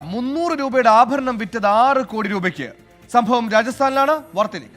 300 രൂപയുടെ ആഭരണം വിറ്റത് 6 കോടി രൂപയ്ക്ക്. സംഭവം രാജസ്ഥാനിലാണ്. വാർത്തയിലേക്ക്.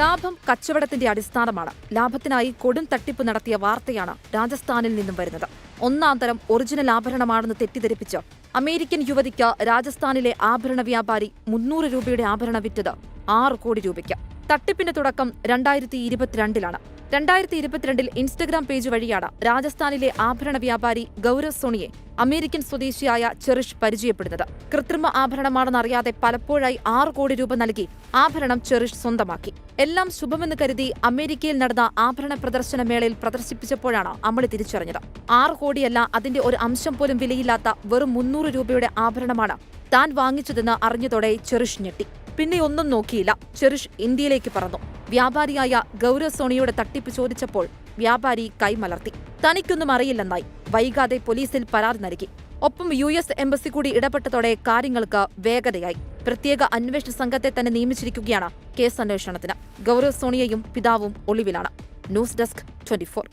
ലാഭം കച്ചവടത്തിന്റെ അടിസ്ഥാനമാണ്. ലാഭത്തിനായി കൊടും തട്ടിപ്പ് നടത്തിയ വാർത്തയാണ് രാജസ്ഥാനിൽ നിന്നും വരുന്നത്. ഒന്നാം തരം ഒറിജിനൽ ആഭരണമാണെന്ന് തെറ്റിദ്ധരിപ്പിച്ച് അമേരിക്കൻ യുവതിക്ക് രാജസ്ഥാനിലെ ആഭരണ വ്യാപാരി 300 രൂപയുടെ ആഭരണം വിറ്റത് 6 കോടി രൂപയ്ക്ക്. തട്ടിപ്പിന്റെ തുടക്കം 2022-ലാണ്. 2022-ൽ ഇൻസ്റ്റഗ്രാം പേജ് വഴിയാണ് രാജസ്ഥാനിലെ ആഭരണ വ്യാപാരി ഗൗരവ് സോണിയെ അമേരിക്കൻ സ്വദേശിയായ ചെറിഷ് പരിചയപ്പെടുന്നത്. കൃത്രിമ ആഭരണമാണെന്നറിയാതെ പലപ്പോഴായി 6 കോടി രൂപ നൽകി ആഭരണം ചെറിഷ് സ്വന്തമാക്കി. എല്ലാം ശുഭമെന്ന് കരുതി അമേരിക്കയിൽ നടന്ന ആഭരണ പ്രദർശന മേളയിൽ പ്രദർശിപ്പിച്ചപ്പോഴാണ് അമ്മളി തിരിച്ചറിഞ്ഞത്. 6 കോടിയല്ല, അതിന്റെ ഒരു അംശം പോലും വിലയില്ലാത്ത വെറും 300 രൂപയുടെ ആഭരണമാണ് താൻ വാങ്ങിച്ചതെന്ന് അറിഞ്ഞതോടെ ചെറിഷ് ഞെട്ടി. പിന്നെ ഒന്നും നോക്കിയില്ല. ചെറിഷ് ഇന്ത്യയിലേക്ക് പറന്നു. വ്യാപാരിയായ ഗൗരവ് സോണിയുടെ തട്ടിപ്പ് ചോദിച്ചപ്പോൾ വ്യാപാരി കൈമലർത്തി. തനിക്കൊന്നും അറിയില്ലെന്നായി. വൈകാതെ പോലീസിൽ പരാതി നൽകി. ഒപ്പം US എംബസി കൂടി ഇടപെട്ടതോടെ കാര്യങ്ങൾക്ക് വേഗതയായി. പ്രത്യേക അന്വേഷണ സംഘത്തെ തന്നെ നിയമിച്ചിരിക്കുകയാണ് കേസ് അന്വേഷണത്തിന്. ഗൗരവ് സോണിയയും പിതാവും ഒളിവിലാണ്. News desk 24.